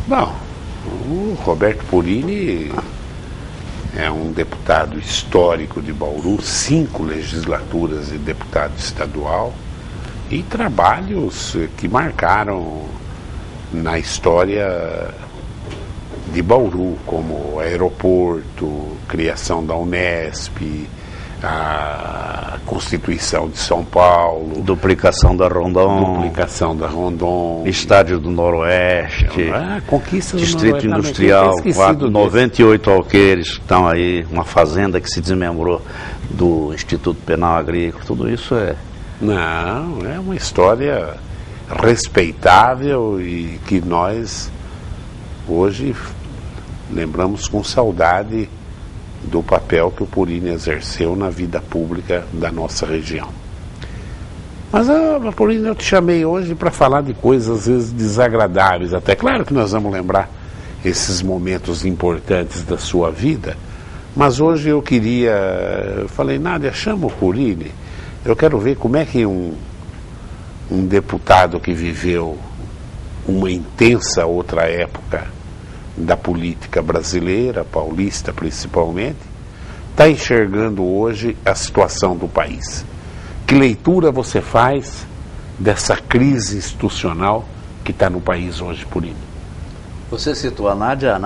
Bom, o Roberto Porini é um deputado histórico de Bauru, 5 legislaturas de deputado estadual e trabalhos que marcaram na história de Bauru, como aeroporto, criação da Unesp, a Constituição de São Paulo, duplicação da Rondon, Estádio do Noroeste, conquista do Distrito Industrial, 98 alqueires que estão aí, uma fazenda que se desmembrou do Instituto Penal Agrícola, tudo isso é... Não, é uma história respeitável e que nós hoje lembramos com saudade do papel que o Porini exerceu na vida pública da nossa região. Mas, Porini, eu te chamei hoje para falar de coisas às vezes desagradáveis até. Claro que nós vamos lembrar esses momentos importantes da sua vida, mas hoje eu falei, Nádia, chama o Porini, eu quero ver como é que um deputado que viveu uma intensa outra época da política brasileira, paulista principalmente, está enxergando hoje a situação do país. Que leitura você faz dessa crise institucional que está no país hoje, Porini? Você citou a Nádia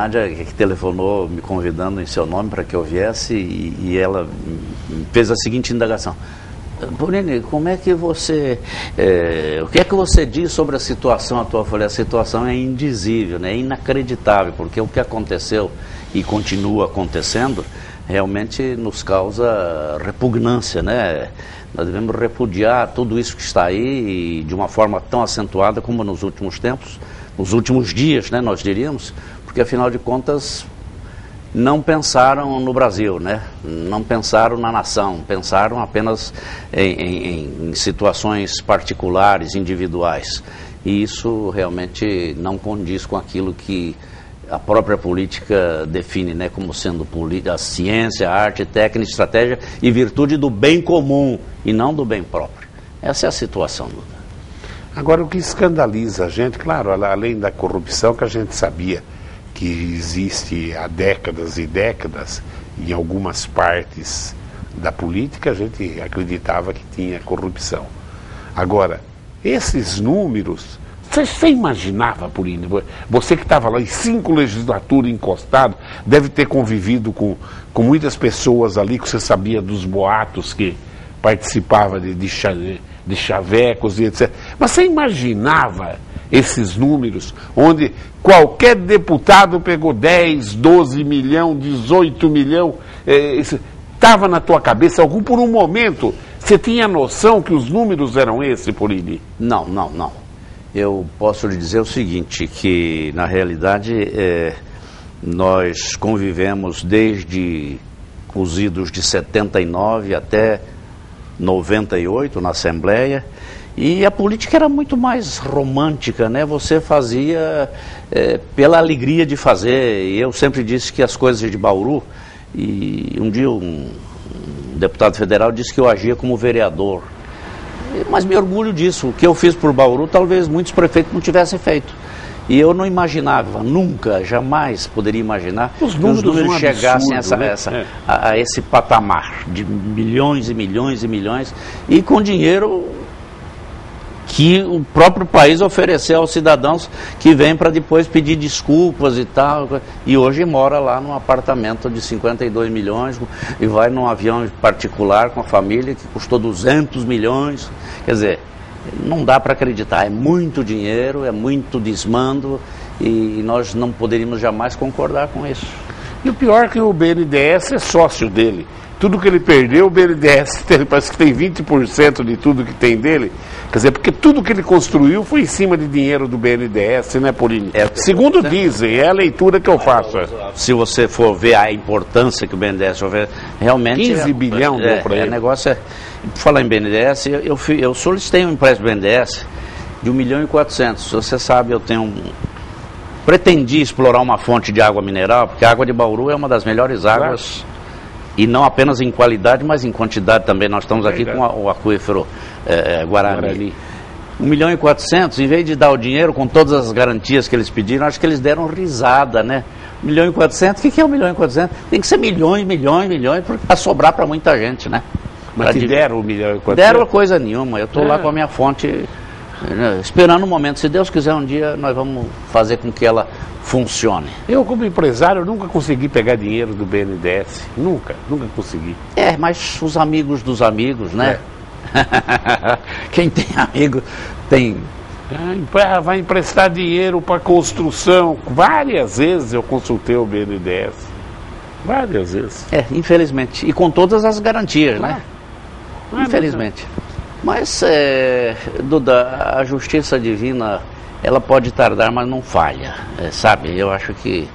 que telefonou me convidando em seu nome para que eu viesse e ela fez a seguinte indagação. Porini, como é que você, o que é que você diz sobre a situação atual? Eu falei, a situação é indizível, né? É inacreditável, porque o que aconteceu e continua acontecendo realmente nos causa repugnância, né? Nós devemos repudiar tudo isso que está aí e de uma forma tão acentuada como nos últimos tempos, nos últimos dias, né, nós diríamos, porque afinal de contas não pensaram no Brasil, né? Não pensaram na nação, pensaram apenas em situações particulares, individuais. E isso realmente não condiz com aquilo que a própria política define, né? Como sendo a ciência, a arte, técnica, estratégia e virtude do bem comum e não do bem próprio. Essa é a situação, Duda. Agora, o que escandaliza a gente, claro, além da corrupção que a gente sabia que existe há décadas e décadas, em algumas partes da política a gente acreditava que tinha corrupção. Agora, esses números, você imaginava, Porini, você que estava lá em 5 legislaturas encostado, deve ter convivido com muitas pessoas ali, que você sabia dos boatos que participava de chavecos e etc. Mas você imaginava esses números, onde qualquer deputado pegou 10, 12 milhão, 18 milhão, estava na tua cabeça, por um momento, você tinha noção que os números eram esses, Porini? Não. Eu posso lhe dizer o seguinte, que na realidade nós convivemos desde os idos de 79 até 98 na Assembleia, e a política era muito mais romântica, né? Você fazia pela alegria de fazer. E eu sempre disse que as coisas de Bauru, e um dia um deputado federal disse que eu agia como vereador. Mas me orgulho disso. O que eu fiz por Bauru, talvez muitos prefeitos não tivessem feito. E eu não imaginava, nunca, jamais poderia imaginar que os números chegassem a esse patamar de milhões e milhões e milhões, e com dinheiro que o próprio país ofereceu aos cidadãos que vêm para depois pedir desculpas e tal, e hoje mora lá num apartamento de 52 milhões e vai num avião particular com a família que custou 200 milhões, quer dizer, não dá para acreditar, é muito dinheiro, é muito desmando e nós não poderíamos jamais concordar com isso. E o pior é que o BNDES é sócio dele. Tudo que ele perdeu, o BNDES parece que tem 20% de tudo que tem dele. Quer dizer, porque tudo que ele construiu foi em cima de dinheiro do BNDES, né, Porini? Segundo dizem, é a leitura que eu faço. Se você for ver a importância que o BNDES realmente... 15 bilhão deu para ele. O negócio por falar em BNDES, eu solicitei um empréstimo do BNDES de 1,4 milhão. Você sabe, pretendi explorar uma fonte de água mineral, porque a água de Bauru é uma das melhores águas... E não apenas em qualidade, mas em quantidade também. Nós estamos aqui com o aquífero Guarani. 1.400.000, em vez de dar o dinheiro com todas as garantias que eles pediram, acho que eles deram risada, né? 1.400.000, o que é 1.400.000? Tem que ser milhões, para sobrar para muita gente, né? Mas te deram 1.400.000? Deram coisa nenhuma, eu estou lá com a minha fonte, né, esperando o momento. Se Deus quiser um dia, nós vamos fazer com que ela funcione. Eu, como empresário, nunca consegui pegar dinheiro do BNDES, nunca consegui. Mas os amigos dos amigos, né? Quem tem amigo tem... Vai emprestar dinheiro para construção. Várias vezes eu consultei o BNDES. Várias vezes. Infelizmente. E com todas as garantias, né? Infelizmente. Mas, Duda, a justiça divina, ela pode tardar, mas não falha. Sabe? Eu acho que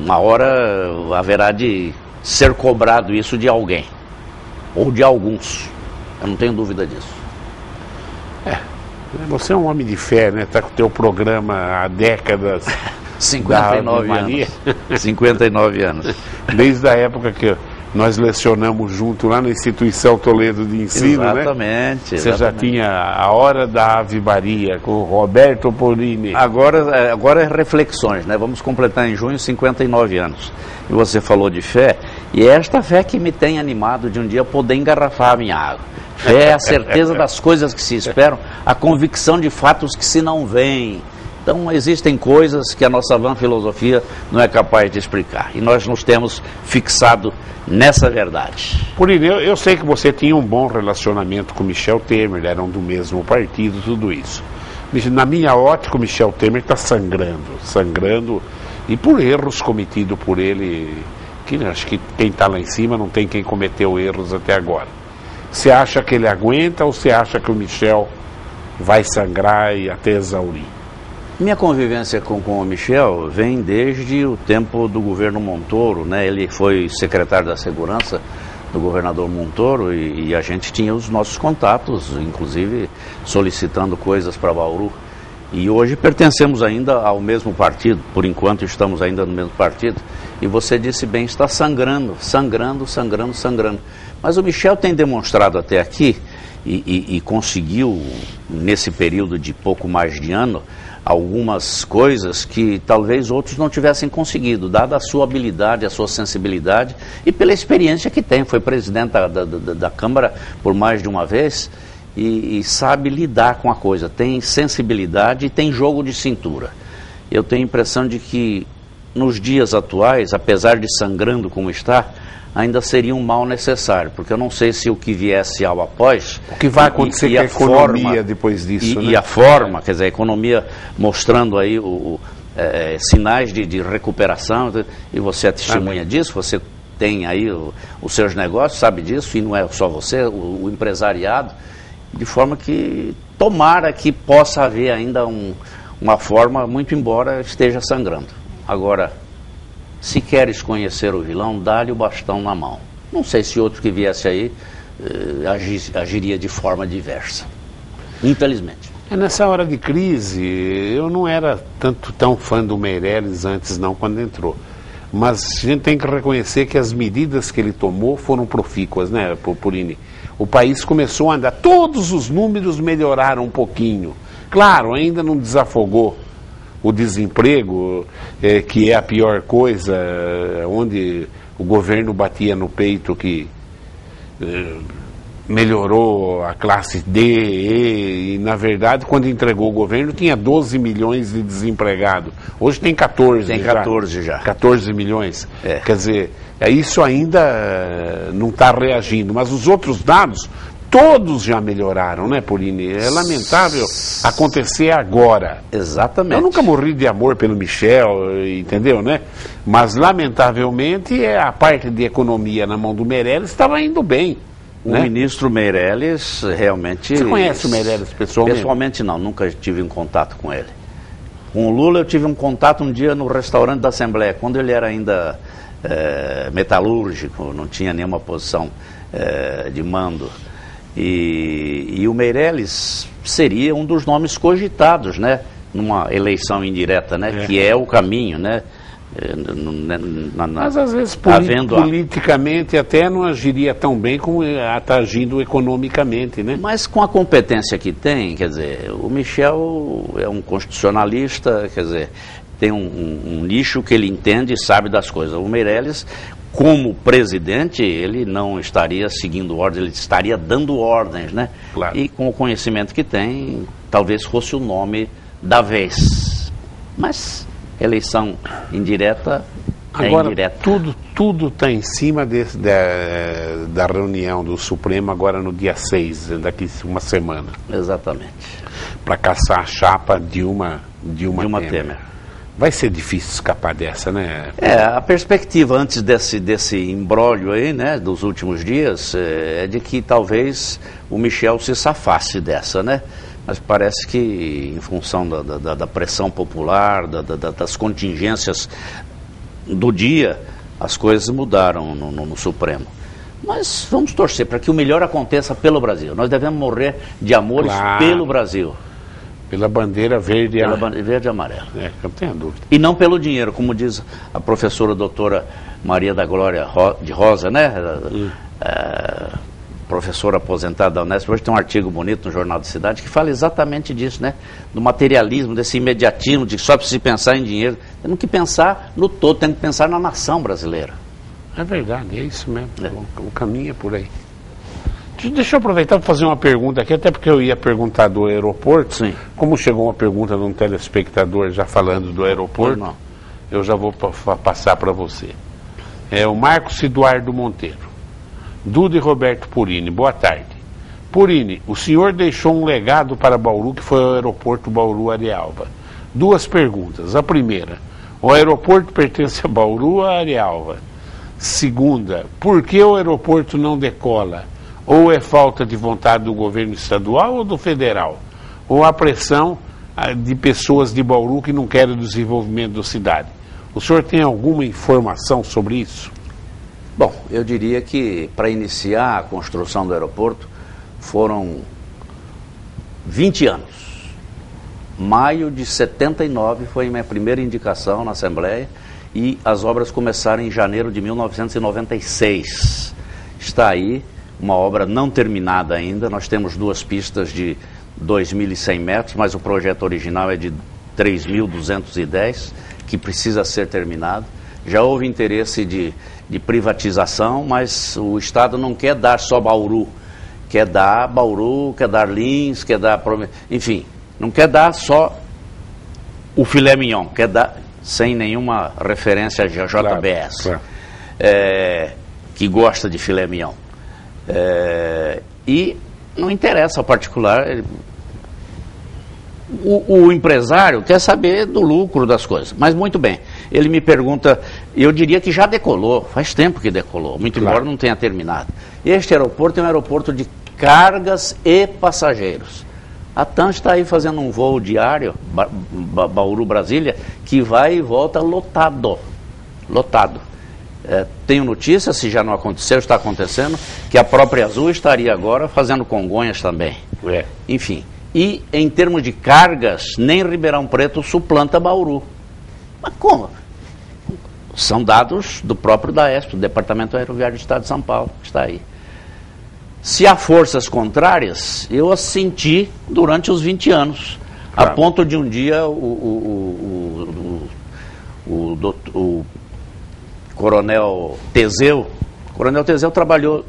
uma hora haverá de ser cobrado isso de alguém. Ou de alguns. Eu não tenho dúvida disso. Você é um homem de fé, né? Está com o teu programa há décadas. 59 anos. 59 anos. Desde a época que nós lecionamos junto lá na Instituição Toledo de Ensino, exatamente, né? Você já tinha a Hora da Ave Maria com o Roberto Porini. Agora é reflexões, né? Vamos completar em junho 59 anos. E você falou de fé, e é esta fé que me tem animado de um dia poder engarrafar a minha água. Fé é a certeza das coisas que se esperam, a convicção de fatos que se não veem. Então existem coisas que a nossa vã filosofia não é capaz de explicar. E nós nos temos fixado nessa verdade. Porini, eu sei que você tinha um bom relacionamento com Michel Temer, eram do mesmo partido, tudo isso. Na minha ótica, o Michel Temer está sangrando, e por erros cometidos por ele, que acho que quem está lá em cima não tem quem cometeu erros até agora. Você acha que ele aguenta ou você acha que o Michel vai sangrar e até exaurir? Minha convivência com o Michel vem desde o tempo do governo Montoro, né? Ele foi secretário da Segurança do governador Montoro e a gente tinha os nossos contatos, inclusive solicitando coisas para Bauru. E hoje pertencemos ainda ao mesmo partido, por enquanto estamos ainda no mesmo partido. E você disse bem, está sangrando. Mas o Michel tem demonstrado até aqui, e conseguiu, nesse período de pouco mais de ano, algumas coisas que talvez outros não tivessem conseguido, dada a sua habilidade, a sua sensibilidade e pela experiência que tem. Foi presidente da Câmara por mais de uma vez e sabe lidar com a coisa, tem sensibilidade e tem jogo de cintura. Eu tenho a impressão de que nos dias atuais, apesar de sangrando como está, ainda seria um mal necessário, porque eu não sei se o que viesse ao após... O que vai acontecer com a economia depois disso, né? E a forma, quer dizer, a economia mostrando aí sinais de recuperação, e você é testemunha disso, você tem aí os seus negócios, sabe disso, e não é só você, o empresariado, de forma que tomara que possa haver ainda uma forma, muito embora esteja sangrando. Agora, se queres conhecer o vilão, dá-lhe o bastão na mão. Não sei se outro que viesse aí agiria de forma diversa. Infelizmente. Nessa hora de crise, eu não era tão fã do Meirelles antes não, quando entrou. Mas a gente tem que reconhecer que as medidas que ele tomou foram profícuas, né, Porini? O país começou a andar, todos os números melhoraram um pouquinho. Claro, ainda não desafogou o desemprego, que é a pior coisa, onde o governo batia no peito que melhorou a classe D, E, e na verdade, quando entregou o governo, tinha 12 milhões de desempregados. Hoje tem 14 Tem 14 já. 14 milhões. Quer dizer, isso ainda não está reagindo, mas os outros dados... Todos já melhoraram, né, Porini? É lamentável acontecer agora. Exatamente. Eu nunca morri de amor pelo Michel, entendeu, né? Mas, lamentavelmente, a parte de economia na mão do Meirelles estava indo bem. O ministro Meirelles realmente... Você conhece o Meirelles pessoalmente? Pessoalmente não, nunca tive um contato com ele. Com o Lula eu tive um contato um dia no restaurante da Assembleia, quando ele era ainda metalúrgico, não tinha nenhuma posição de mando. E o Meirelles seria um dos nomes cogitados, né, numa eleição indireta, né, que é o caminho, né, Mas às vezes politicamente até não agiria tão bem como está agindo economicamente, né? Mas com a competência que tem, quer dizer, o Michel é um constitucionalista, quer dizer, tem um nicho que ele entende e sabe das coisas. O Meirelles, como presidente, ele não estaria seguindo ordens, ele estaria dando ordens, né? Claro. E com o conhecimento que tem, talvez fosse o nome da vez. Mas eleição indireta é agora, indireta. Tudo está em cima da reunião do Supremo agora no dia 6, daqui uma semana. Exatamente. Para caçar a chapa de uma Temer. Vai ser difícil escapar dessa, né? A perspectiva antes desse imbróglio aí, né, dos últimos dias, é de que talvez o Michel se safasse dessa, né? Mas parece que, em função da pressão popular, das contingências do dia, as coisas mudaram no Supremo. Mas vamos torcer para que o melhor aconteça pelo Brasil. Nós devemos morrer de amores pelo Brasil. Pela bandeira verde e amarela. Eu tenho dúvida. E não pelo dinheiro, como diz a professora doutora Maria da Glória de Rosa, né? Professora aposentada da Unesp, hoje tem um artigo bonito no Jornal da Cidade que fala exatamente disso, né? Do materialismo, desse imediatismo, de que só precisa pensar em dinheiro. Temos que pensar no todo, temos que pensar na nação brasileira. É verdade, é isso mesmo. O caminho é por aí. Deixa eu aproveitar para fazer uma pergunta aqui, até porque eu ia perguntar do aeroporto. Sim. Como chegou uma pergunta de um telespectador já falando do aeroporto, eu já vou passar para você. É o Marcos Eduardo Monteiro. Duda e Roberto Purini, boa tarde. Purini, o senhor deixou um legado para Bauru, que foi o aeroporto Bauru-Arealva. Duas perguntas. A primeira, o aeroporto pertence a Bauru ou a Arealva? Segunda, por que o aeroporto não decola? Ou é falta de vontade do governo estadual ou do federal? Ou a pressão de pessoas de Bauru que não querem o desenvolvimento da cidade? O senhor tem alguma informação sobre isso? Bom, eu diria que para iniciar a construção do aeroporto foram 20 anos. Maio de 79 foi minha primeira indicação na Assembleia e as obras começaram em janeiro de 1996. Está aí uma obra não terminada ainda, nós temos duas pistas de 2.100 metros, mas o projeto original é de 3.210, que precisa ser terminado. Já houve interesse de privatização, mas o Estado não quer dar só Bauru, quer dar Bauru, quer dar Lins, quer dar... Enfim, não quer dar só o filé mignon, quer dar sem nenhuma referência a JBS, claro. Que gosta de filé mignon. E não interessa ao particular, o empresário quer saber do lucro das coisas, mas muito bem, ele me pergunta, eu diria que já decolou, faz tempo que decolou, muito claro. Embora não tenha terminado. Este aeroporto é um aeroporto de cargas e passageiros. A TAM está aí fazendo um voo diário, Bauru-Brasília, que vai e volta lotado. Tenho notícia, se já não aconteceu, está acontecendo, que a própria Azul estaria agora fazendo Congonhas também. Enfim, e em termos de cargas, nem Ribeirão Preto suplanta Bauru. Mas como? São dados do próprio DAESP, do Departamento Aeroviário do Estado de São Paulo, que está aí. Se há forças contrárias, eu as senti durante os 20 anos, claro. A ponto de um dia o Coronel Teseu trabalhou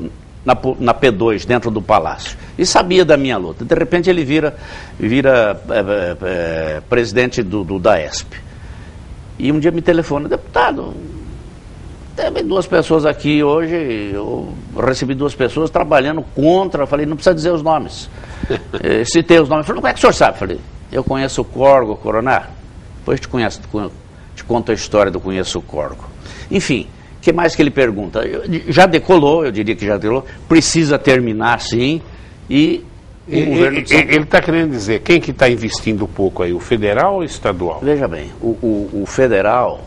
na P2, dentro do Palácio, e sabia da minha luta. De repente ele vira presidente do DAESP. E um dia me telefona, deputado, teve duas pessoas aqui hoje, eu recebi duas pessoas trabalhando contra, falei, não precisa dizer os nomes. Citei os nomes, falei, como é que o senhor sabe? Falei, eu conheço o Corgo, Coronel. Depois te conto a história do Conheço o Corgo. Enfim, o que mais que ele pergunta? Já decolou, eu diria que já decolou, precisa terminar sim, e o governo de São Paulo... Ele está querendo dizer, quem que está investindo pouco aí, o federal ou o estadual? Veja bem, o federal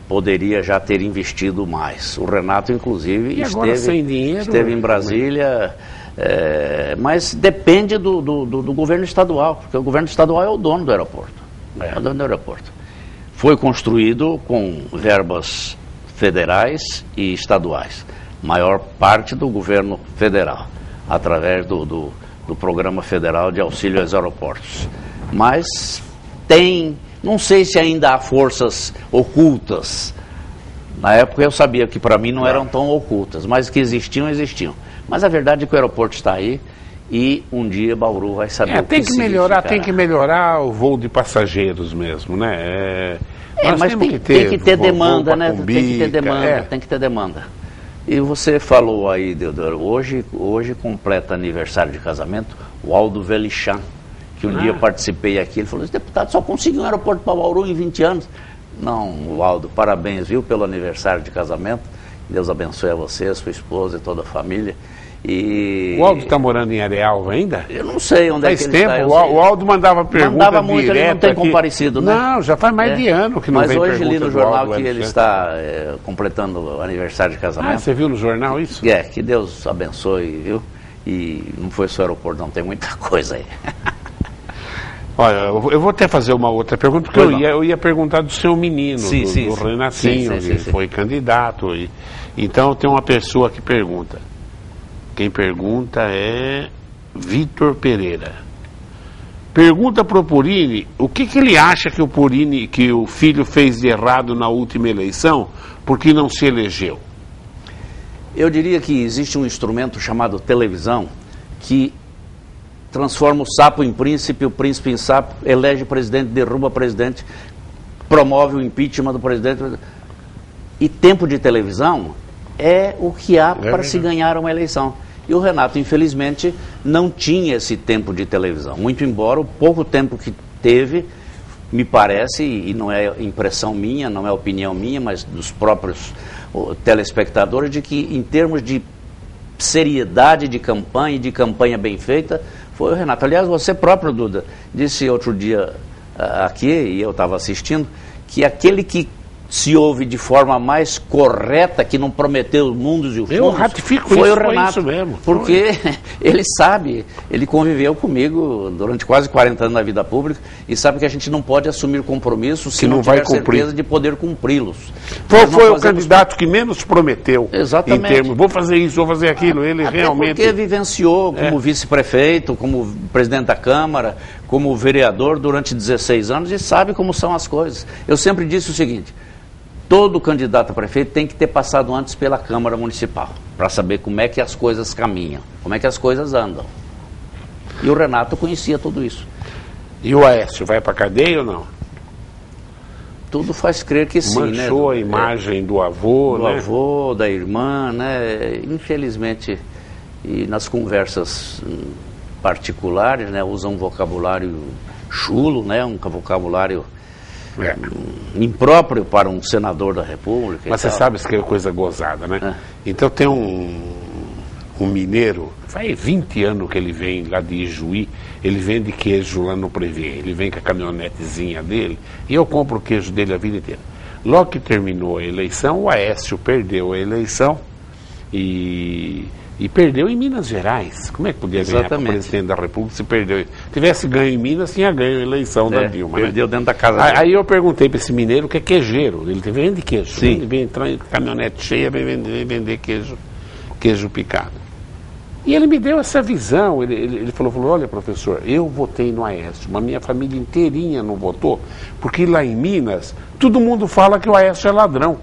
poderia já ter investido mais. O Renato, inclusive, esteve em Brasília, mas depende do governo estadual, porque o governo estadual é o dono do aeroporto. É o dono do aeroporto. foi construído com verbas federais e estaduais, maior parte do governo federal, através do Programa Federal de Auxílio aos Aeroportos. Mas não sei se ainda há forças ocultas. Na época eu sabia que para mim não eram tão ocultas, mas que existiam. Mas a verdade é que o aeroporto está aí e um dia Bauru vai saber o que significará. Tem que melhorar o voo de passageiros mesmo, né? Mas tem que ter demanda, né? Tem que ter demanda. E você falou aí, Deodoro, hoje completa aniversário de casamento o Aldo Velichan, que um dia participei aqui, ele falou, esse deputado só conseguiu um aeroporto para Bauru em 20 anos. Não, Aldo, parabéns, viu, pelo aniversário de casamento. Deus abençoe a você, a sua esposa e toda a família. O Aldo está morando em Arealva ainda? Eu não sei onde é que ele está. Faz tempo, o Aldo mandava pergunta Mandava muito, direta, ele não tem aqui. comparecido, né? Não, já faz mais de ano que não vem pergunta. Mas hoje li no jornal que ele está completando o aniversário de casamento. Você viu no jornal isso? Que Deus abençoe, viu? E não foi só aeroporto, não, tem muita coisa aí. Olha, eu vou até fazer uma outra pergunta, porque eu ia perguntar do seu menino, do Renatinho, que foi candidato. Então tem uma pessoa que pergunta. Quem pergunta é Vitor Pereira. Pergunta para o Purini o que ele acha que o filho fez de errado na última eleição, porque não se elegeu. Eu diria que existe um instrumento chamado televisão que transforma o sapo em príncipe, o príncipe em sapo, elege presidente, derruba presidente, promove o impeachment do presidente. E tempo de televisão é o que há para se ganhar uma eleição. E o Renato, infelizmente, não tinha esse tempo de televisão. Muito embora o pouco tempo que teve, me parece, e não é impressão minha, não é opinião minha, mas dos próprios telespectadores, de que em termos de seriedade de campanha e de campanha bem feita, foi o Renato. Aliás, você próprio, Duda, disse outro dia aqui, e eu estava assistindo, que aquele que se ouve de forma mais correta, que não prometeu os mundos e os fundos, eu ratifico foi isso, o Renato, foi isso mesmo. Porque ele sabe, ele conviveu comigo durante quase 40 anos na vida pública e sabe que a gente não pode assumir compromissos se não tiver certeza de poder cumpri-los. Foi o candidato que menos prometeu. Exatamente. Em termos, vou fazer isso, vou fazer aquilo. Ele até realmente... porque vivenciou como vice-prefeito, como presidente da Câmara, como vereador durante 16 anos e sabe como são as coisas. Eu sempre disse o seguinte: todo candidato a prefeito tem que ter passado antes pela Câmara Municipal, para saber como é que as coisas caminham, como é que as coisas andam. E o Renato conhecia tudo isso. E o Aécio vai para a cadeia ou não? Tudo faz crer que sim, né? Manchou a imagem do avô, do né? avô, da irmã, né? Infelizmente, e nas conversas particulares, né? Usa um vocabulário chulo, né? Um vocabulário impróprio para um senador da República. Mas você sabe que é coisa gozada, né? Então tem um mineiro, faz 20 anos que ele vem lá de Ijuí, ele vende queijo lá no Prevê, ele vem com a caminhonetezinha dele, e eu compro o queijo dele a vida inteira. Logo que terminou a eleição, o Aécio perdeu a eleição e perdeu em Minas Gerais. Como é que podia ganhar para o presidente da República se perdeu? Tivesse ganho em Minas, tinha ganho a eleição da Dilma. Perdeu, né? Dentro da casa dele. Aí eu perguntei para esse mineiro que é queijeiro. Ele vende queijo. Sim. Ele vem entrar em caminhonete cheia, vem vender queijo picado. E ele me deu essa visão. Ele falou, olha, professor, eu votei no Aécio, mas minha família inteirinha não votou, porque lá em Minas, todo mundo fala que o Aécio é ladrão.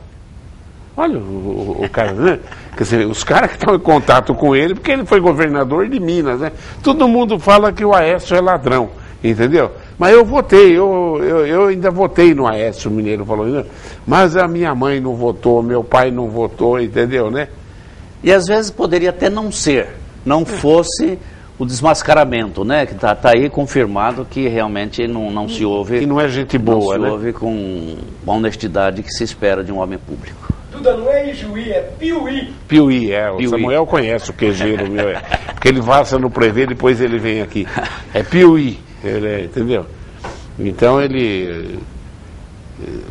Olha o cara, né? Quer dizer, os caras que estão em contato com ele, porque ele foi governador de Minas, né? Todo mundo fala que o Aécio é ladrão, entendeu? Mas eu votei, eu ainda votei no Aécio, o mineiro falou, né? Mas a minha mãe não votou, meu pai não votou, entendeu, né? E às vezes poderia até não ser, não fosse o desmascaramento, né? Que está aí confirmado que realmente não se ouve... Que não é gente boa, né? Não se ouve com a honestidade que se espera de um homem público. Duda, não é Ijuí, é Piuí. Piuí, o Piuí. Samuel conhece o queijeiro meu, porque ele passa no Prevê, depois ele vem aqui. É Piuí, entendeu? Então ele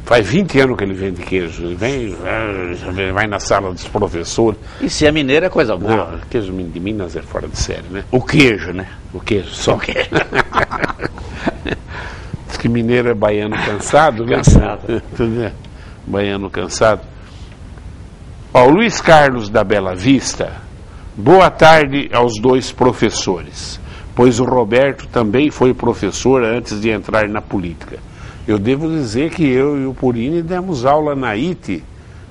faz 20 anos que ele vende queijo, ele vai na sala dos professores. E se é mineiro é coisa boa. Não, queijo de Minas é fora de série, né? O queijo, né? O queijo, só queijo. que mineiro é baiano cansado, né? Cansado. Baiano cansado. Ó, o Luiz Carlos da Bela Vista, boa tarde aos dois professores, pois o Roberto também foi professor antes de entrar na política. Eu devo dizer que eu e o Purini demos aula na ITE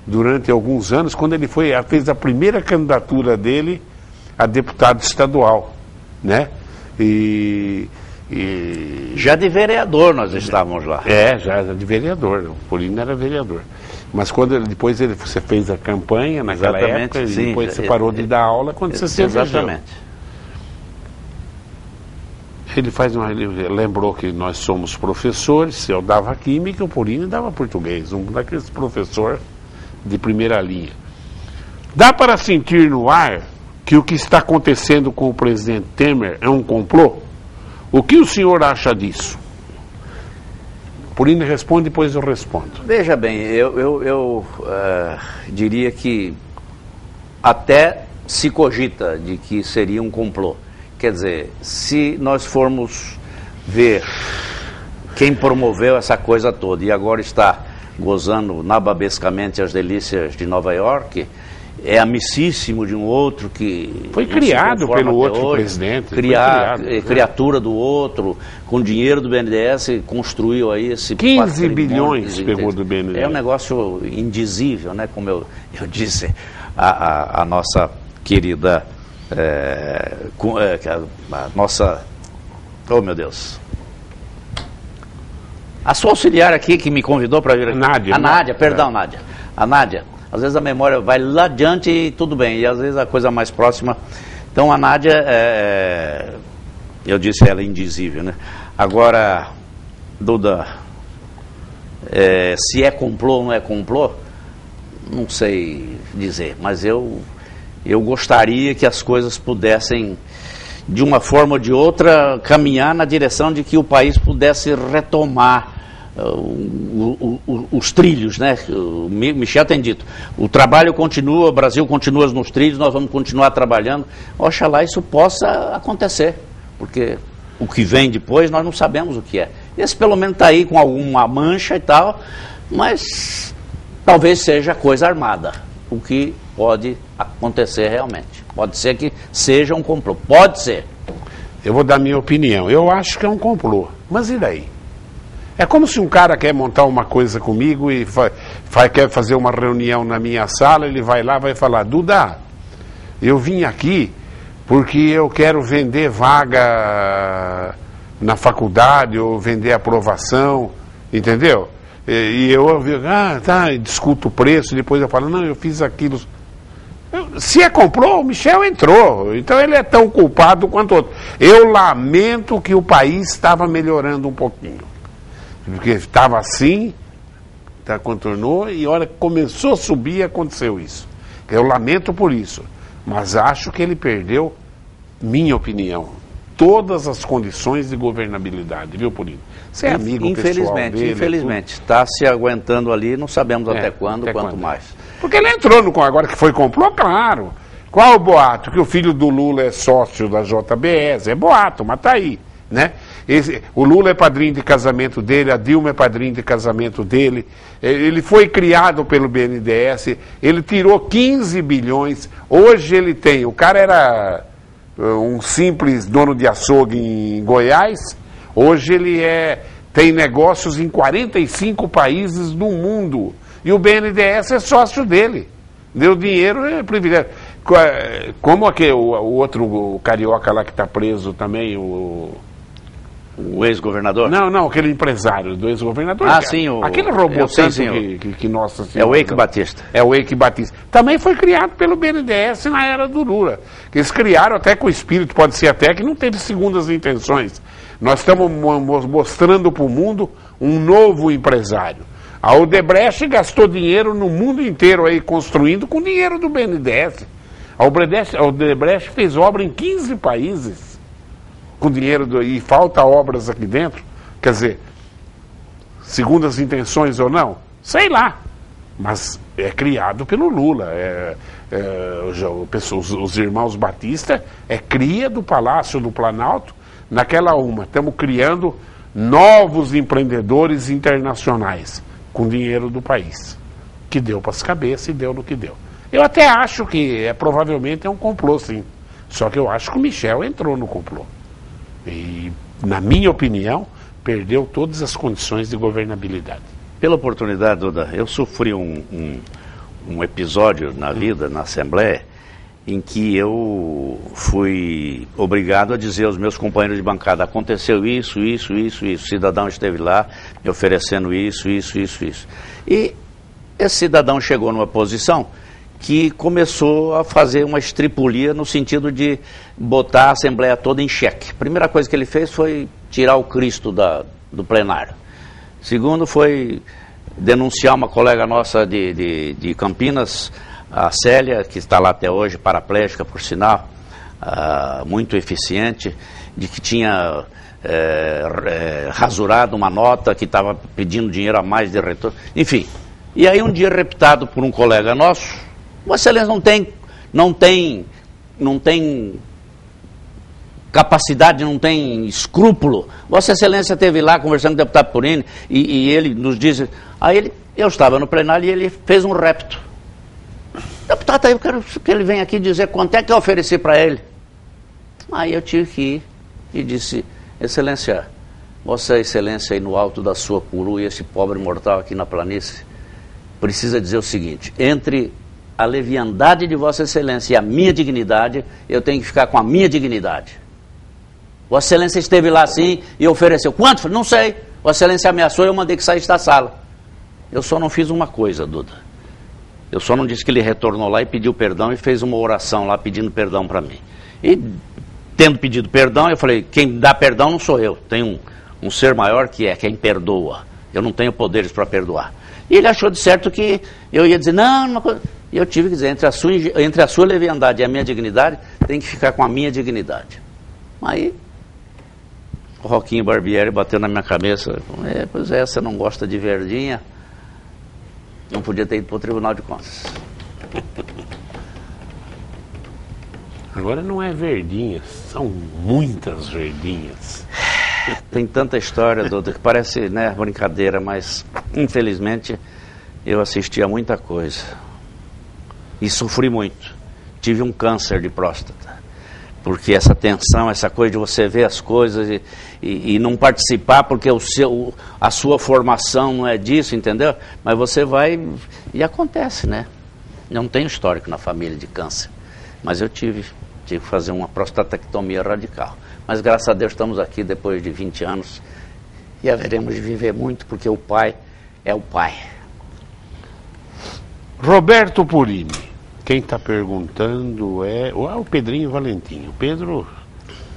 durante alguns anos, quando ele fez a primeira candidatura dele a deputado estadual, né? Já de vereador nós estávamos lá. Já de vereador, o Purini era vereador. Mas depois você fez a campanha naquela época, sim, e depois você parou de dar aula quando você se elegeu. Exatamente. Ele lembrou que nós somos professores, eu dava química, o Purini dava português, um daqueles professores de primeira linha. Dá para sentir no ar que o que está acontecendo com o presidente Temer é um complô? O que o senhor acha disso? Purini responde, depois eu respondo. Veja bem, eu diria que até se cogita de que seria um complô. Quer dizer, se nós formos ver quem promoveu essa coisa toda e agora está gozando nababescamente as delícias de Nova York, é amicíssimo de um outro que... Foi criado pelo outro presidente. Criatura do outro, com dinheiro do BNDES, construiu aí esse 15 bilhões pegou do BNDES. É um negócio indizível, né? Como eu disse, a nossa querida... a nossa... Oh, meu Deus. A sua auxiliar aqui que me convidou para vir aqui. Nádia. A Nádia, perdão, Nádia. A Nádia. Às vezes a memória vai lá adiante e tudo bem, e às vezes a coisa mais próxima. Então a Nádia, eu disse ela é indizível, né? Agora, Duda, se é complô ou não é complô, não sei dizer, mas eu gostaria que as coisas pudessem, de uma forma ou de outra, caminhar na direção de que o país pudesse retomar os trilhos, né? O Michel tem dito, o trabalho continua, o Brasil continua nos trilhos, nós vamos continuar trabalhando. Oxalá isso possa acontecer, porque o que vem depois nós não sabemos o que é. Esse pelo menos está aí com alguma mancha e tal, mas talvez seja coisa armada, o que pode acontecer realmente. Pode ser que seja um complô, pode ser. Eu vou dar minha opinião, eu acho que é um complô, mas e daí? É como se um cara quer montar uma coisa comigo e quer fazer uma reunião na minha sala, ele vai lá e vai falar, Duda, eu vim aqui porque eu quero vender vaga na faculdade ou vender aprovação, entendeu? E eu discuto o preço, depois eu falo, não, eu fiz aquilo. Se é complô, o Michel entrou, então ele é tão culpado quanto outro. Eu lamento que o país estava melhorando um pouquinho. Porque estava assim, contornou, e a hora que começou a subir, aconteceu isso. Eu lamento por isso, mas acho que ele perdeu, minha opinião, todas as condições de governabilidade, viu, Purini? Você é amigo pessoal dele. Infelizmente, está se aguentando ali, não sabemos até quando, quanto mais. Porque ele entrou agora que foi complô, claro. Qual o boato? Que o filho do Lula é sócio da JBS, é boato, mas está aí, né? O Lula é padrinho de casamento dele, a Dilma é padrinho de casamento dele, ele foi criado pelo BNDES, ele tirou 15 bilhões, hoje ele tem, o cara era um simples dono de açougue em Goiás, hoje ele tem negócios em 45 países do mundo, e o BNDES é sócio dele, deu dinheiro, é privilégio. Como o outro, o carioca lá que está preso também, o ex-governador? Não, aquele empresário do ex-governador. Sim. Aquele robô que Nossa Senhora... É o Eike Batista. É o Eike Batista. Também foi criado pelo BNDES na era do Lula. Eles criaram até com o espírito, pode ser até que não teve segundas intenções. Nós estamos mostrando para o mundo um novo empresário. A Odebrecht gastou dinheiro no mundo inteiro aí construindo com dinheiro do BNDES. A Odebrecht fez obra em 15 países com dinheiro e falta obras aqui dentro. Quer dizer, segundo as intenções ou não, sei lá. Mas é criado pelo Lula. Os irmãos Batista é cria do Palácio do Planalto. Estamos criando novos empreendedores internacionais com dinheiro do país, que deu para as cabeças e deu no que deu. Eu até acho que provavelmente é um complô, sim. Só que eu acho que o Michel entrou no complô. E, na minha opinião, perdeu todas as condições de governabilidade. Pela oportunidade, Duda, eu sofri um episódio na vida, na Assembleia, em que eu fui obrigado a dizer aos meus companheiros de bancada: aconteceu isso, o cidadão esteve lá me oferecendo isso. E esse cidadão chegou numa posição que começou a fazer uma estripulia no sentido de botar a Assembleia toda em xeque. A primeira coisa que ele fez foi tirar o Cristo do plenário. Segundo, foi denunciar uma colega nossa de Campinas, a Célia, que está lá até hoje, paraplégica, por sinal, muito eficiente, de que tinha rasurado uma nota, que estava pedindo dinheiro a mais de retorno. Enfim, e aí um dia reputado por um colega nosso: Vossa Excelência não tem capacidade, não tem escrúpulo. Vossa Excelência esteve lá conversando com o deputado Purini e ele nos disse... Aí eu estava no plenário e ele fez um repto. Deputado, eu quero que ele venha aqui dizer quanto é que eu ofereci para ele. Aí eu tive que ir e disse: Excelência, Vossa Excelência aí no alto da sua coroa e esse pobre mortal aqui na planície precisa dizer o seguinte: entre a leviandade de Vossa Excelência e a minha dignidade, eu tenho que ficar com a minha dignidade. Vossa Excelência esteve lá assim e ofereceu. Quanto? Falei: não sei. Vossa Excelência ameaçou e eu mandei que saísse da sala. Eu só não fiz uma coisa, Duda. Eu só não disse que ele retornou lá e pediu perdão e fez uma oração lá pedindo perdão para mim. E tendo pedido perdão, eu falei: quem dá perdão não sou eu. Tem um ser maior que é quem perdoa. Eu não tenho poderes para perdoar. E ele achou de certo que eu ia dizer: não, uma coisa... E eu tive que dizer: entre a sua leviandade e a minha dignidade, tem que ficar com a minha dignidade. Aí o Roquinho Barbieri bateu na minha cabeça: pois é, você não gosta de verdinha, não podia ter ido para o Tribunal de Contas. Agora não é verdinha, são muitas verdinhas. Tem tanta história, Duda, que parece, né, brincadeira, mas infelizmente eu assisti a muita coisa e sofri muito. Tive um câncer de próstata, porque essa tensão, essa coisa de você ver as coisas e não participar porque a sua formação não é disso, entendeu? Mas você vai e acontece, né? Eu não tenho histórico na família de câncer, mas eu tive que fazer uma prostatectomia radical. Mas graças a Deus estamos aqui depois de 20 anos e haveremos de viver muito, porque o pai é o pai. Roberto Purini, quem está perguntando é o Pedrinho Valentim. O Pedro...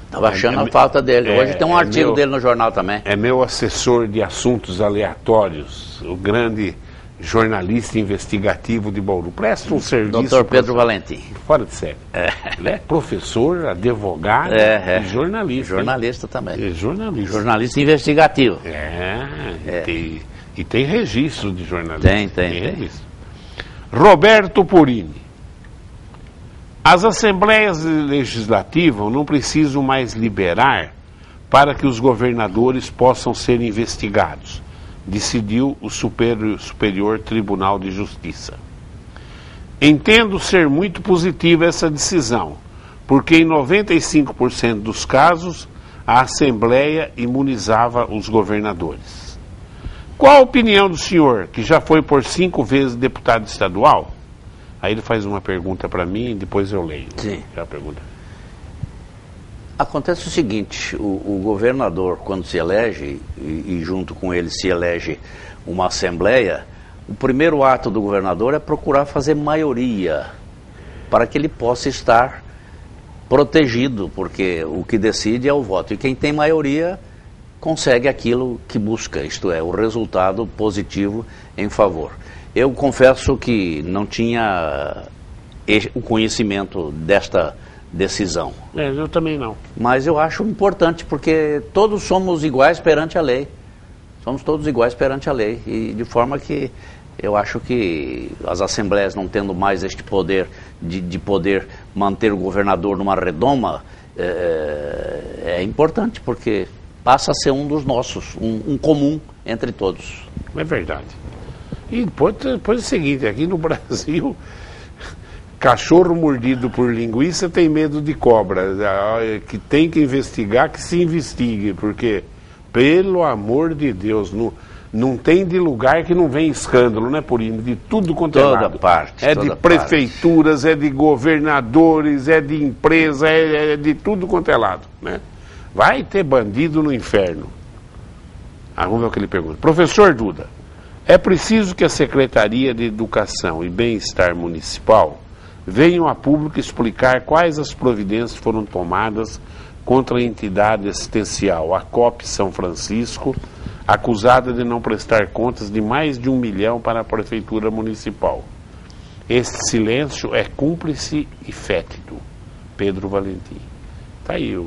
Estava achando a falta dele. Hoje tem um artigo dele no jornal também. É meu assessor de assuntos aleatórios, o grande jornalista investigativo de Bauru. Presta um serviço... Doutor Pedro Valentim. Fora de sério. Ele é professor, advogado e jornalista. Jornalista também. Jornalista. Jornalista investigativo. E tem registro de jornalista. Tem. Registro. Roberto Purini. As assembleias legislativas não precisam mais liberar para que os governadores possam ser investigados, decidiu o Superior Tribunal de Justiça. Entendo ser muito positiva essa decisão, porque em 95% dos casos a Assembleia imunizava os governadores. Qual a opinião do senhor, que já foi por 5 vezes deputado estadual? Aí ele faz uma pergunta para mim e depois eu leio. Sim. A pergunta. Acontece o seguinte: o governador, quando se elege, e junto com ele se elege uma assembleia, o primeiro ato do governador é procurar fazer maioria, para que ele possa estar protegido, porque o que decide é o voto, e quem tem maioria consegue aquilo que busca, isto é, o resultado positivo em favor. Eu confesso que não tinha o conhecimento desta decisão. Eu também não. Mas eu acho importante, porque todos somos iguais perante a lei. Somos todos iguais perante a lei. E de forma que eu acho que as assembleias não tendo mais este poder de poder manter o governador numa redoma, é importante, porque passa a ser um dos nossos, um comum entre todos. É verdade. E depois é o seguinte, aqui no Brasil, cachorro mordido por linguiça tem medo de cobra. Que tem que investigar, que se investigue, porque, pelo amor de Deus, não tem de lugar que não vem escândalo, né, Purini? De tudo quanto é lado. Toda parte. É de prefeituras, é de governadores, é de empresa, é de tudo quanto é lado, né? Vai ter bandido no inferno. Vamos ver o que ele pergunta. Professor Duda, é preciso que a Secretaria de Educação e Bem-Estar Municipal venham a público explicar quais as providências foram tomadas contra a entidade assistencial, a COP São Francisco, acusada de não prestar contas de mais de 1 milhão para a Prefeitura Municipal. Este silêncio é cúmplice e fétido. Pedro Valentim. Está aí,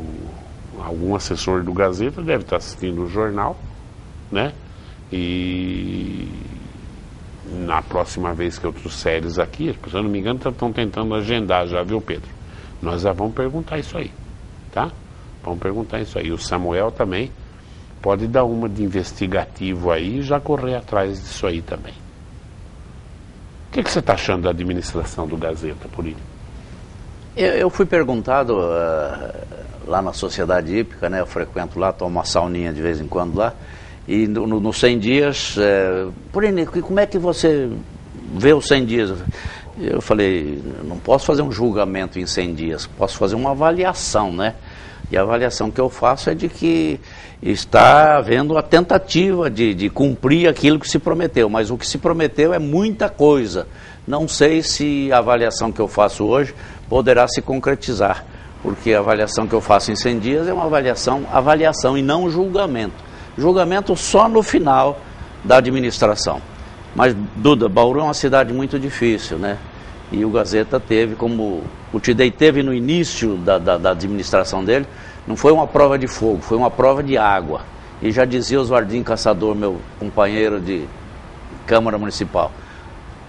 algum assessor do Gazeta deve estar assistindo o jornal, né? E na próxima vez que eu trouxer eles aqui, se eu não me engano, estão tentando agendar já, viu, Pedro? Nós já vamos perguntar isso aí, tá? Vamos perguntar isso aí. O Samuel também pode dar uma de investigativo aí e já correr atrás disso aí também. O que você está achando da administração do Gazeta, Purini? Eu fui perguntado lá na Sociedade Hípica, né? Eu frequento lá, tomo uma sauninha de vez em quando lá. E nos 100 dias, Purini, como é que você vê os 100 dias? Eu falei, não posso fazer um julgamento em 100 dias, posso fazer uma avaliação, né? E a avaliação que eu faço é de que está havendo a tentativa de cumprir aquilo que se prometeu, mas o que se prometeu é muita coisa. Não sei se a avaliação que eu faço hoje poderá se concretizar, porque a avaliação que eu faço em 100 dias é uma avaliação e não julgamento. Julgamento só no final da administração. Mas, Duda, Bauru é uma cidade muito difícil, né? E o Gazeta teve, como o Tidei teve no início da administração dele, não foi uma prova de fogo, foi uma prova de água. E já dizia Oswaldinho Caçador, meu companheiro de Câmara Municipal,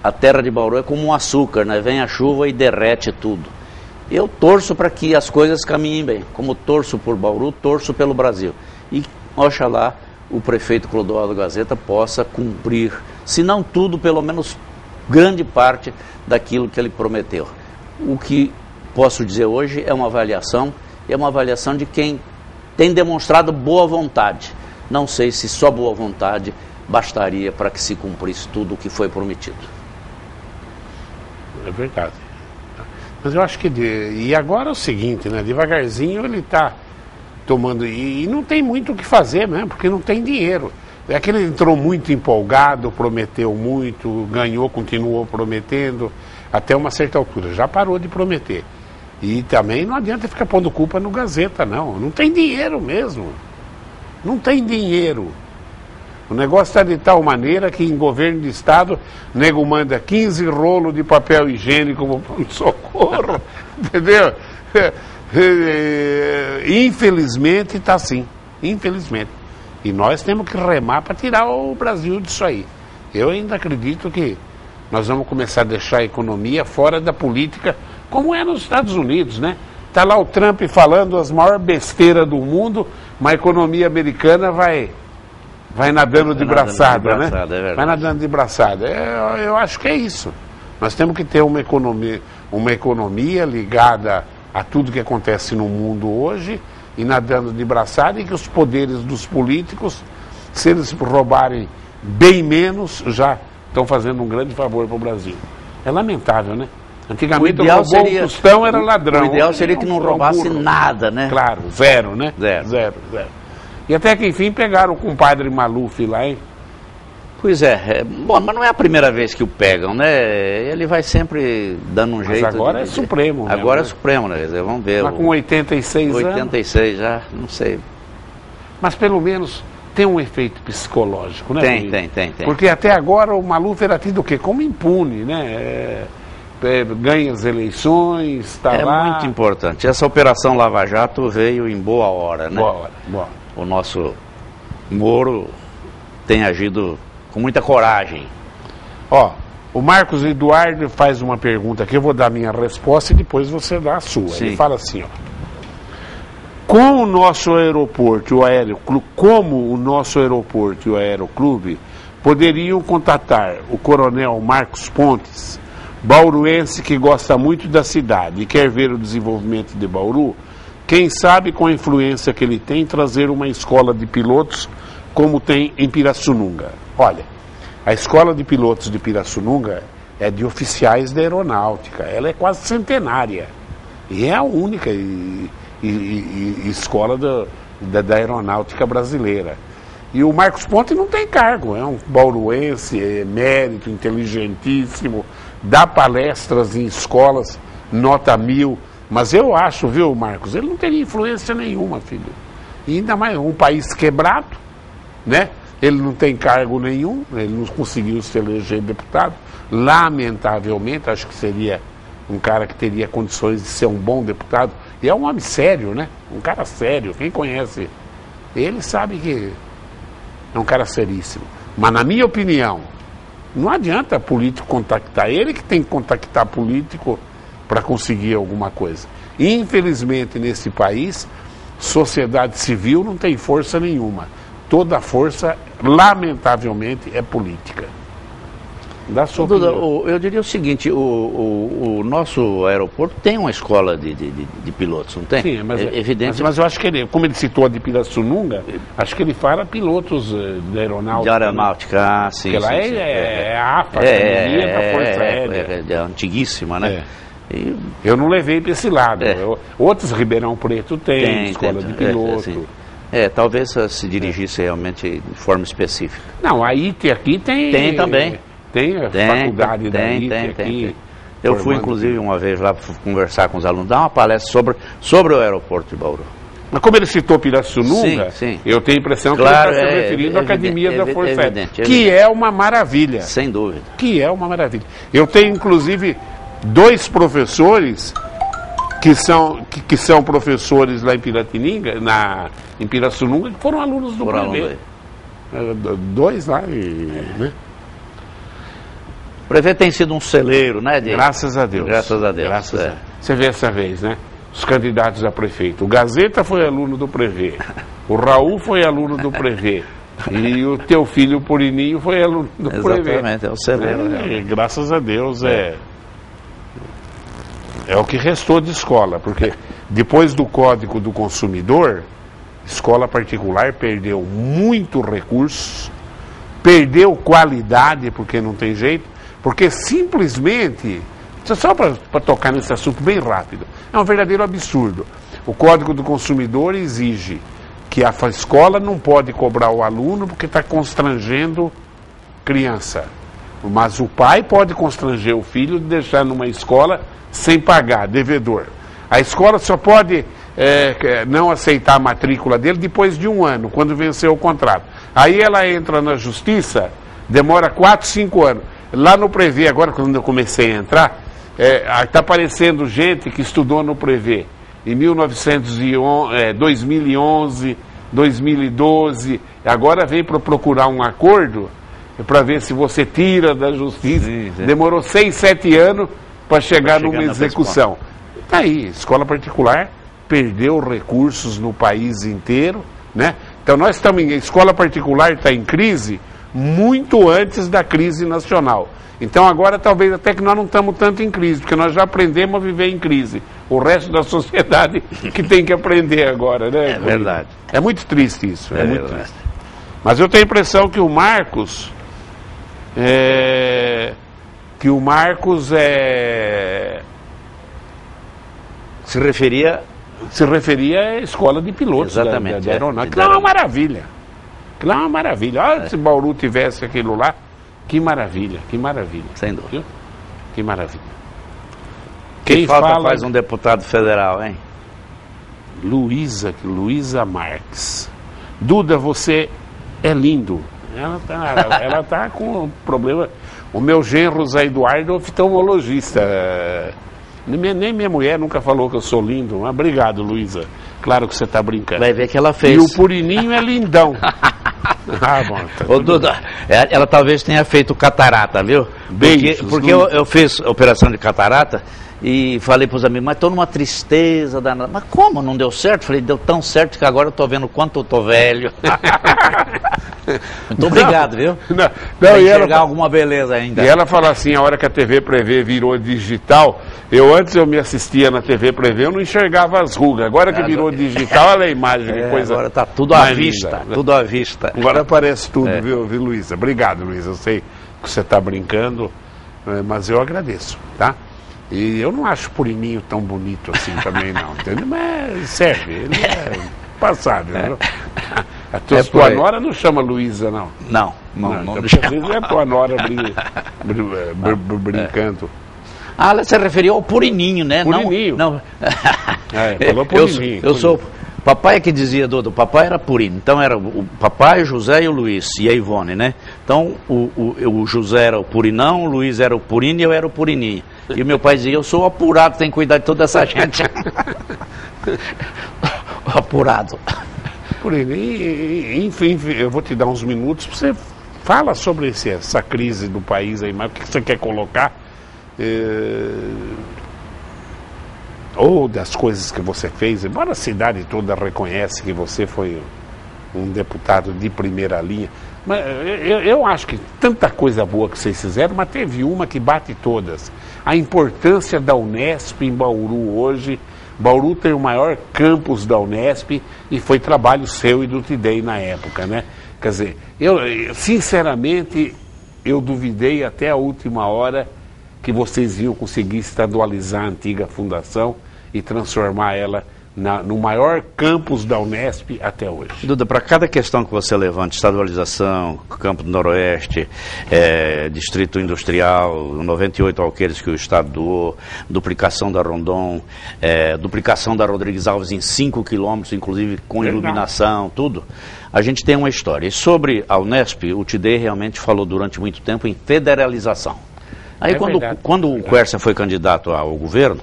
a terra de Bauru é como um açúcar, né? Vem a chuva e derrete tudo. Eu torço para que as coisas caminhem bem, como torço por Bauru, torço pelo Brasil. E, oxalá, o prefeito Clodoaldo Gazeta possa cumprir, se não tudo, pelo menos grande parte daquilo que ele prometeu. O que posso dizer hoje é uma avaliação de quem tem demonstrado boa vontade. Não sei se só boa vontade bastaria para que se cumprisse tudo o que foi prometido. É verdade. Mas eu acho que... E agora é o seguinte, né? Devagarzinho ele está tomando... E não tem muito o que fazer, né? Porque não tem dinheiro. É que ele entrou muito empolgado, prometeu muito, ganhou, continuou prometendo, até uma certa altura. Já parou de prometer. E também não adianta ficar pondo culpa no Gazeta, não. Não tem dinheiro mesmo. Não tem dinheiro. O negócio está de tal maneira que em governo de estado, o nego manda 15 rolos de papel higiênico para socorro. Entendeu? Infelizmente está assim. Infelizmente. E nós temos que remar para tirar o Brasil disso aí. Eu ainda acredito que nós vamos começar a deixar a economia fora da política, como é nos Estados Unidos, né? Está lá o Trump falando as maiores besteiras do mundo, mas a economia americana vai nadando de braçada, né? Vai nadando de braçada. Eu acho que é isso. Nós temos que ter uma economia ligada a tudo que acontece no mundo hoje, e nadando de braçada, e que os poderes dos políticos, se eles roubarem bem menos, já estão fazendo um grande favor para o Brasil. É lamentável, né? Antigamente o tostão era ladrão. O ideal seria que não roubasse nada, né? Claro, zero, né? Zero. E até que enfim pegaram o compadre Maluf lá, hein? Pois é, bom, mas não é a primeira vez que o pegam, né? Ele vai sempre dando um jeito. Mas agora é Supremo. Agora é Supremo, né? Vamos ver. Mas com 86 anos. 86 já, não sei. Mas pelo menos tem um efeito psicológico, né? Tem. Porque até agora o Maluf era tido o quê? Como impune, né? Ganha as eleições, está lá. É muito importante. Essa operação Lava Jato veio em boa hora, né? Boa hora. O nosso Moro tem agido com muita coragem. Ó, o Marcos Eduardo faz uma pergunta aqui, eu vou dar a minha resposta e depois você dá a sua. Sim. Ele fala assim, ó. como o nosso aeroporto e o aeroclube poderiam contatar o coronel Marcos Pontes, bauruense que gosta muito da cidade e quer ver o desenvolvimento de Bauru, quem sabe com a influência que ele tem, trazer uma escola de pilotos como tem em Pirassununga. Olha, a escola de pilotos de Pirassununga é de oficiais da aeronáutica, ela é quase centenária e é a única escola da aeronáutica brasileira. E o Marcos Ponte não tem cargo, é um bauruense, emérito, inteligentíssimo, dá palestras em escolas, nota 1000, mas eu acho, viu, Marcos, ele não teria influência nenhuma, filho. E ainda mais um país quebrado, né? Ele não tem cargo nenhum, ele não conseguiu se eleger deputado. Lamentavelmente, acho que seria um cara que teria condições de ser um bom deputado. E é um homem sério, né? Um cara sério, quem conhece ele sabe que é um cara seríssimo. Mas na minha opinião, não adianta político contactar. Ele que tem que contactar político para conseguir alguma coisa. Infelizmente, nesse país, sociedade civil não tem força nenhuma. Toda a força, lamentavelmente, é política. Dá sua opinião. Eu diria o seguinte, o nosso aeroporto tem uma escola de pilotos, não tem? Sim, mas, evidente. Mas eu acho que ele, como ele citou a de Pirassununga, acho que ele fala pilotos da aeronáutica. De aeronáutica, né? Sim. Porque lá sim. É a AFA, Academia da Força Aérea. É antiguíssima, né? Eu não levei para esse lado. Outros, Ribeirão Preto tem escola de piloto. Talvez se dirigisse realmente de forma específica. Não, a ITE aqui tem... Tem também. Tem a faculdade da ITE aqui. Eu fui, inclusive, uma vez lá conversar com os alunos, dar uma palestra sobre o aeroporto de Bauru. Mas como ele citou Pirassununga, eu tenho a impressão que ele está se referindo à Academia da Força Aérea, que é uma maravilha. Sem dúvida. Que é uma maravilha. Eu tenho, inclusive, 2 professores que são professores lá em Piratininga, em Pirassununga, que foram alunos do Prevê. 2 lá, né? O Prevê tem sido um celeiro, né? Graças a Deus. Graças a Deus. Você vê essa vez, né? Os candidatos a prefeito. O Gazeta foi aluno do Prevê. O Raul foi aluno do Prevê. E o teu filho, o Purininho, foi aluno do Prevê. Exatamente, é o celeiro. Graças a Deus é o que restou de escola, porque depois do Código do Consumidor, escola particular perdeu muito recursos, perdeu qualidade, porque não tem jeito, porque simplesmente, só para tocar nesse assunto bem rápido, é um verdadeiro absurdo. O Código do Consumidor exige que a escola não pode cobrar o aluno porque está constrangendo criança. Mas o pai pode constranger o filho de deixar numa escola sem pagar, devedor. A escola só pode não aceitar a matrícula dele depois de 1 ano, quando venceu o contrato. Aí ela entra na justiça, demora 4, 5 anos. Lá no Prevê, agora quando eu comecei a entrar, está aparecendo gente que estudou no Prevê em 2011, 2012, agora vem para procurar um acordo para ver se você tira da justiça. Sim. Demorou 6, 7 anos para chegar numa execução. Está aí, escola particular perdeu recursos no país inteiro, né? Então nós estamos em escola particular, está em crise muito antes da crise nacional. Então agora talvez até que nós não estamos tanto em crise, porque nós já aprendemos a viver em crise. O resto da sociedade que tem que aprender agora, né? É verdade. É muito triste isso, é muito triste. Mas eu tenho a impressão que o Marcos se referia à escola de pilotos. Exatamente, da aeronáutica. Que lá é uma maravilha. Que lá é uma maravilha. Olha, se Bauru tivesse aquilo lá, que maravilha, que maravilha. Sem dúvida. Viu? Que maravilha. Quem falta faz um deputado federal, hein? Luísa Marques. Duda, você é lindo. Ela tá com um problema. O meu genro Zé Eduardo é oftalmologista. Nem minha mulher nunca falou que eu sou lindo. Mas obrigado, Luísa. Claro que você está brincando. Vai ver que ela fez. E o Purininho é lindão. Bom, tá. Ô, Duda, ela talvez tenha feito catarata, viu? Beijos, porque eu fiz operação de catarata E falei para os amigos, mas estou numa tristeza danada. Mas como? Não deu certo? Falei, deu tão certo que agora eu estou vendo quanto eu estou velho. Muito obrigado, viu? Não, e enxergar alguma beleza ainda. E ela fala assim, a hora que a TV Prevê virou digital, antes eu me assistia na TV Prevê, eu não enxergava as rugas. Agora que virou digital, olha a imagem, que coisa. Agora está tudo à vista, linda, tudo à vista. Agora aparece tudo, viu, Luísa? Obrigado, Luísa. Eu sei que você está brincando, mas eu agradeço, tá? E eu não acho o Purininho tão bonito assim também, não, entendeu? Mas serve, ele é passado, viu? A tua nora não chama Luísa, não? Não chama. É a tua nora brincando. Ah, você referiu ao Purininho, né? Purininho. Não. Falou Purininho. Eu sou... Papai que dizia do papai era Purino, então era o papai, José e o Luiz, e a Ivone, né? Então o José era o Purinão, o Luiz era o Purino e eu era o Purininho. E o meu pai dizia, eu sou apurado, tem que cuidar de toda essa gente. Apurado. Purininho, enfim, eu vou te dar uns minutos para você fala sobre essa crise do país aí, mas o que você quer colocar? Ou das coisas que você fez, embora a cidade toda reconhece que você foi um deputado de primeira linha, mas eu acho que tanta coisa boa que vocês fizeram, mas teve uma que bate todas. A importância da Unesp em Bauru hoje. Bauru tem o maior campus da Unesp e foi trabalho seu e do Tidei na época, né? Quer dizer, sinceramente, eu duvidei até a última hora que vocês iam conseguir estadualizar a antiga fundação e transformar ela no maior campus da Unesp até hoje. Duda, para cada questão que você levanta, estadualização, Campo do Noroeste, Distrito Industrial, 98 alqueires que o Estado doou, duplicação da Rondon, duplicação da Rodrigues Alves em 5 quilômetros, inclusive com iluminação, tudo, a gente tem uma história. E sobre a Unesp, o Tidei realmente falou durante muito tempo em federalização. Aí quando o Quércia foi candidato ao governo,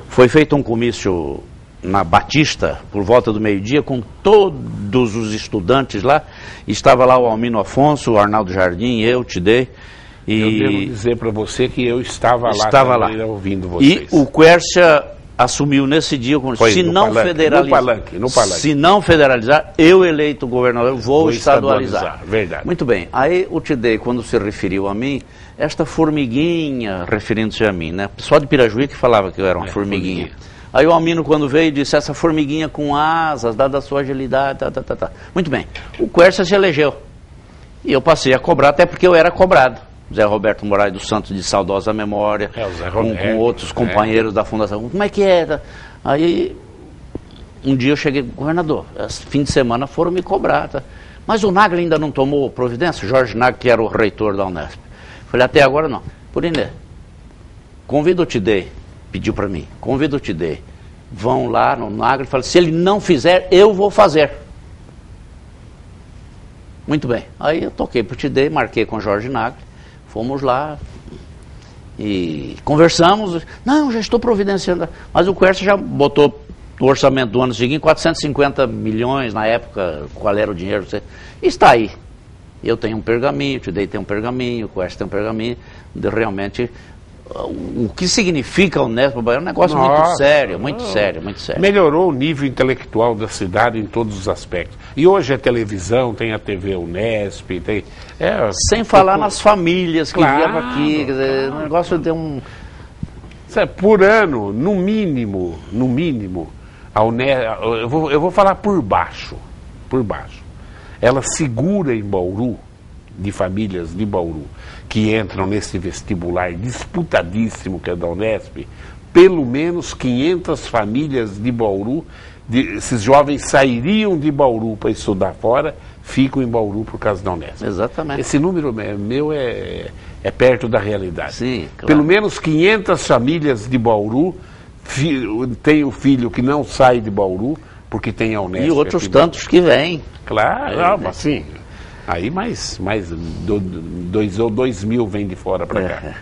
foi feito um comício na Batista, por volta do meio-dia, com todos os estudantes lá. Estava lá o Almino Afonso, o Arnaldo Jardim, eu, Tidei. Eu devo dizer para você que eu estava lá ouvindo vocês. E o Quércia assumiu nesse dia, se não federalizar, eu eleito governador, vou estadualizar. Verdade. Muito bem. Aí o Tidei, quando se referiu a mim, esta formiguinha, referindo-se a mim, né? Só de Pirajuí que falava que eu era uma formiguinha. Aí o Almino, quando veio, disse, essa formiguinha com asas, dada a sua agilidade, Muito bem. O Quércia se elegeu. E eu passei a cobrar, até porque eu era cobrado. Zé Roberto Moraes dos Santos, de saudosa memória, com outros companheiros da fundação. Como é que era? Aí, um dia eu cheguei, governador, fim de semana foram me cobrar, tá? Mas o Nagli ainda não tomou providência? Jorge Nagli, que era o reitor da Unesp. Falei, até agora não. Puriné, convida o Tidei, pediu para mim, convida o Tidei, vão lá no Nagli, falei, se ele não fizer, eu vou fazer. Muito bem. Aí eu toquei para o Tidei, marquei com o Jorge Nagli, fomos lá e conversamos. Não, já estou providenciando. Mas o Quércia já botou no orçamento do ano seguinte 450 milhões, na época, qual era o dinheiro. Está aí. Eu tenho um pergaminho, o Tidei tem um pergaminho, o Quércia tem um pergaminho. Realmente, o que significa a Unesp é um negócio muito sério, muito sério. Melhorou o nível intelectual da cidade em todos os aspectos. E hoje é televisão, tem a TV Unesp, tem... Sem falar nas famílias que vieram aqui, quer dizer, o negócio tem um... Por ano, no mínimo, a Unesp, eu vou falar por baixo, ela segura em Bauru, de famílias de Bauru, que entram nesse vestibular disputadíssimo que é da Unesp, pelo menos 500 famílias de Bauru, esses jovens sairiam de Bauru para estudar fora, ficam em Bauru por causa da Unesp. Exatamente. Esse número meu é perto da realidade. Sim, claro. Pelo menos 500 famílias de Bauru tem o filho que não sai de Bauru, porque tem a Unesp. E outros tantos que vêm. Claro, assim... Aí mais 2.000 vem de fora para cá.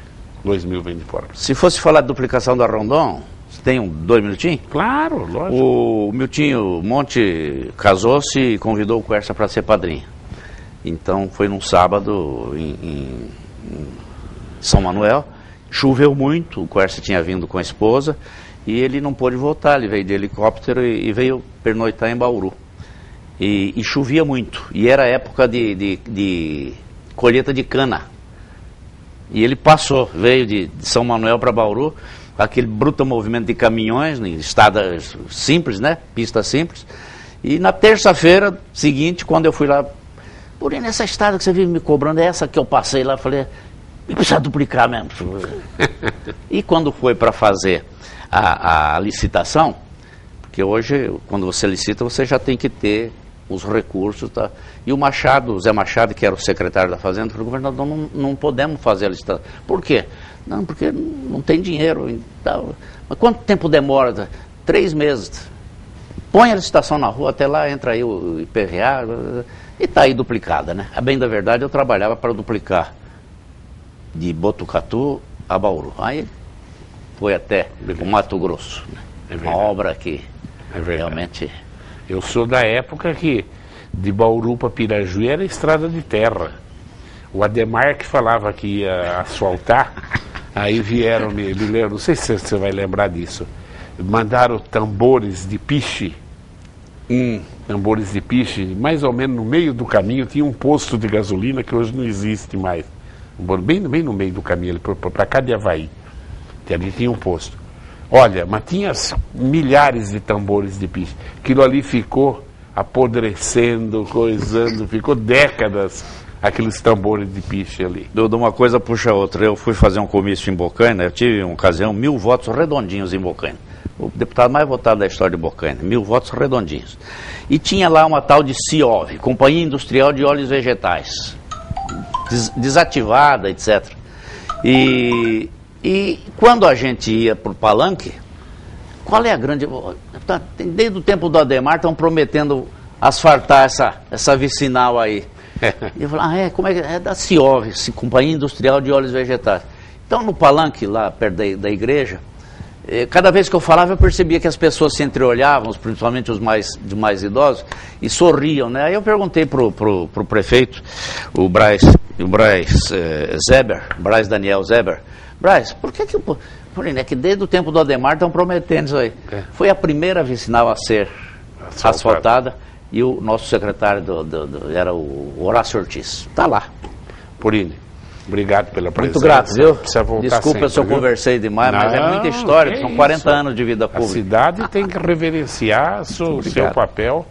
2.000 vem de fora. Se fosse falar de duplicação da Rondon, você tem 2 minutinhos? Claro, lógico. O Miltinho Monte casou-se e convidou o Quércia para ser padrinho. Então foi num sábado em São Manuel choveu muito, o Quercia tinha vindo com a esposa, e ele não pôde voltar, ele veio de helicóptero e veio pernoitar em Bauru. E chovia muito, e era época de colheita de cana. E ele passou, veio de São Manuel para Bauru, aquele bruto movimento de caminhões, em estradas simples, né? Pista simples. E na terça-feira seguinte, quando eu fui lá, porém, nessa estrada que você vive me cobrando, é essa que eu passei lá, eu falei, precisa duplicar mesmo. E quando foi para fazer a licitação, porque hoje, quando você licita, você já tem que ter os recursos, tá? E o Machado, o Zé Machado, que era o secretário da Fazenda, falou, governador, não podemos fazer a licitação. Por quê? Não, porque não tem dinheiro. Então, mas quanto tempo demora? 3 meses. Põe a licitação na rua, até lá entra aí o IPVA, e está aí duplicada, né? A bem da verdade, eu trabalhava para duplicar de Botucatu a Bauru. Aí foi até o Mato Grosso. Né? Uma obra que realmente... Eu sou da época que de Bauru para Pirajuí era estrada de terra. O Ademar que falava que ia asfaltar, aí vieram, me lembro, não sei se você vai lembrar disso, mandaram tambores de piche, tambores de piche, mais ou menos no meio do caminho tinha um posto de gasolina que hoje não existe mais, bem no meio do caminho, para cá de Avaí, que ali tinha um posto. Olha, mas tinha milhares de tambores de piche. Aquilo ali ficou apodrecendo, coisando, ficou décadas aqueles tambores de piche ali. De uma coisa puxa a outra. Eu fui fazer um comício em Bocaina, eu tive uma ocasião, 1000 votos redondinhos em Bocaina. O deputado mais votado da história de Bocaina, 1000 votos redondinhos. E tinha lá uma tal de CIOV, Companhia Industrial de Óleos Vegetais, desativada, etc. E quando a gente ia para o palanque, qual é a grande... Desde o tempo do Ademar estão prometendo asfaltar essa vicinal aí. E eu falei, como é que é da CIOV, Companhia Industrial de Óleos Vegetais. Então no palanque lá perto da igreja, cada vez que eu falava eu percebia que as pessoas se entreolhavam, principalmente os mais idosos, e sorriam, né? Aí eu perguntei pro prefeito, o Braz Daniel Zeber, Braz, por que eu falei, né, que desde o tempo do Ademar estão prometendo isso aí. Foi a primeira vicinal a ser asfaltada e o nosso secretário era o Horácio Ortiz. Está lá. Purini, obrigado pela presença. Muito grato, viu? Desculpa sempre, se eu conversei demais, mas é muita história, são 40 anos de vida pública. A cidade tem que reverenciar o seu papel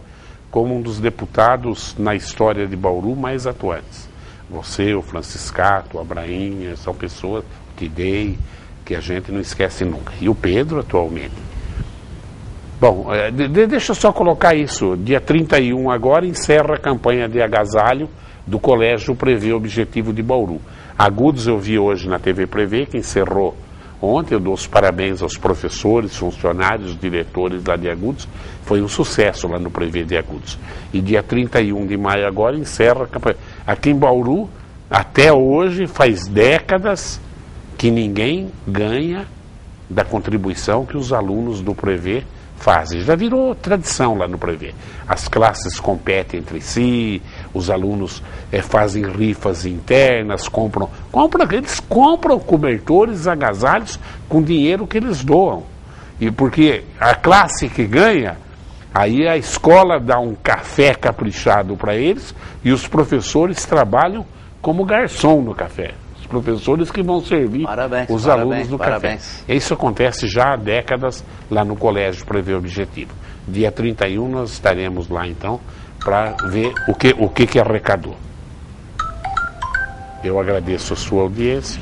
como um dos deputados na história de Bauru mais atuantes. Você, o Franciscato, o Abrainha, são pessoas... que a gente não esquece nunca. E o Pedro, atualmente. Bom, deixa eu só colocar isso. Dia 31 agora encerra a campanha de agasalho do Colégio Prevê Objetivo de Bauru. Agudos eu vi hoje na TV Prevê, que encerrou ontem. Eu dou os parabéns aos professores, funcionários, diretores lá de Agudos. Foi um sucesso lá no Prevê de Agudos. E dia 31 de maio agora encerra a campanha. Aqui em Bauru, até hoje, faz décadas... que ninguém ganha da contribuição que os alunos do Prevê fazem. Já virou tradição lá no Prevê. As classes competem entre si, os alunos fazem rifas internas, eles compram cobertores, agasalhos com dinheiro que eles doam. E porque a classe que ganha, aí a escola dá um café caprichado para eles e os professores trabalham como garçom no café. Professores que vão servir os alunos do café. Isso acontece já há décadas lá no Colégio Prevê Objetivo. Dia 31 nós estaremos lá então para ver o que arrecadou. Eu agradeço a sua audiência.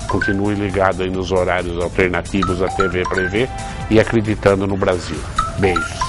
Continue ligado aí nos horários alternativos da TV Prevê e acreditando no Brasil. Beijos.